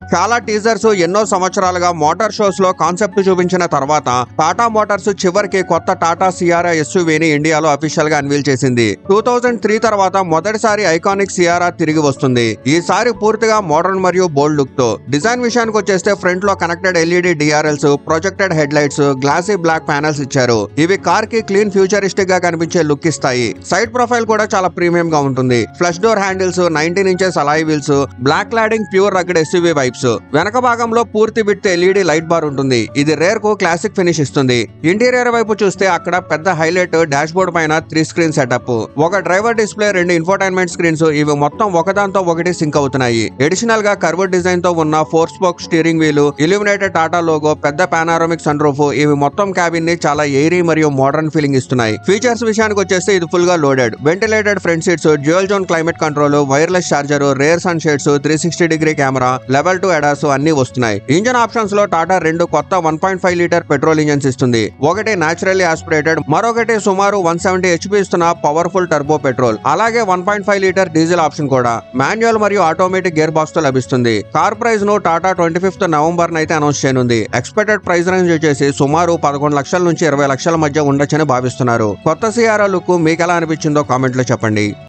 చాలా టీజర్స్ ఎన్నో సంవత్సరాలుగా మోటార్ షోస్ లో కాన్సెప్ట్ చూపించిన తర్వాత టాటా మోటార్స్ చివరికి కొత్త టాటా సియారా ఎస్యూవీని ఇండియాలో అఫీషియల్ గా అన్వీల్ చేసింది. 2003 తర్వాత మొదటిసారి ఐకానిక్ సియారా తిరిగి వస్తుంది. ఈసారి పూర్తిగా మోడర్న్ మరియు బోల్డ్ లుక్ తో. డిజైన్ విషయానికి వచ్చేస్తే ఫ్రంట్ లో connected LED DRLs, projected head lights, glossy black panels ఇచ్చారు. ఇవి కార్ కి క్లీన్ ఫ్యూచరిస్టిక్ గా కనిపించే లుక్ ఇస్తాయి. సైడ్ ప్రొఫైల్ కూడా చాలా ప్రీమియం గా ఉంటుంది. Flush door handles, 19 inches alloy wheels, black cladding pure rugged SUV vibes. వెనక భాగంలో పూర్తి విడ్త్ ఎల్ఈడి లైట్ బార్ ఉంటుంది. ఇది రేర్ కు క్లాసిక్ ఫినిష్ ఇస్తుంది. ఇంటీరియర్ వైపు చూస్తే అక్కడ పెద్ద హైలైట్ డాష్ బోర్డ్ పైన 3 స్క్రీన్ సెటప్, ఒక డ్రైవర్ డిస్ప్లే, 2 ఇన్ఫోటైన్మెంట్ స్క్రీన్స్. ఇవి మొత్తం ఒకదాంతో ఒకటి సింక్ అవుతున్నాయి. అడిషనల్ గా కర్వ్డ్ డిజైన్ తో ఉన్న 4 spoke steering wheel, illuminated Tata logo, పెద్ద పానారోమిక్ సన్ రూఫ్. ఇవి మొత్తం క్యాబిన్ ని చాలా ఎయిరీ మరియు మోడర్న్ ఫీలింగ్ ఇస్తున్నాయి. ఫీచర్స్ విషయానికి వచ్చేస్తే ఇది ఫుల్ గా loaded. Ventilated front seats, dual zone climate control, wireless charger, rear sun shades, 360 degree camera, level 2 ADAS అన్ని వస్తున్నాయి. ఇంజన్ ఆప్షన్స్ లో టాటా 2 కొత్త 1.5 లీటర్ పెట్రోల్ ఇంజన్స్ ఇస్తుంది. ఒకటి నేచురల్లీ ఆస్పిరేటెడ్, మరొకటి సుమారు 170 HP ఇస్తున్న పవర్ఫుల్ టర్బో పెట్రోల్. అలాగే 1.5 లీటర్ డీజిల్ ఆప్షన్ కూడా మాన్యువల్ మరియు ఆటోమేటిక్ గేర్ బాక్స్ తో లభిస్తుంది. కార్ ప్రైస్ ను టాటా 25th నవంబర్ అయితే అనౌన్స్ చేయనుంది. ఎక్స్పెక్టెడ్ ప్రైస్ రేంజ్ వచ్చేసి సుమారు 11 లక్షల నుంచి 20 లక్షల మధ్య ఉండొచ్చని భావిస్తున్నారు. కొత్త సియారా లుక్ మీకు ఎలా అనిపించిందో కామెంట్ లో చెప్పండి.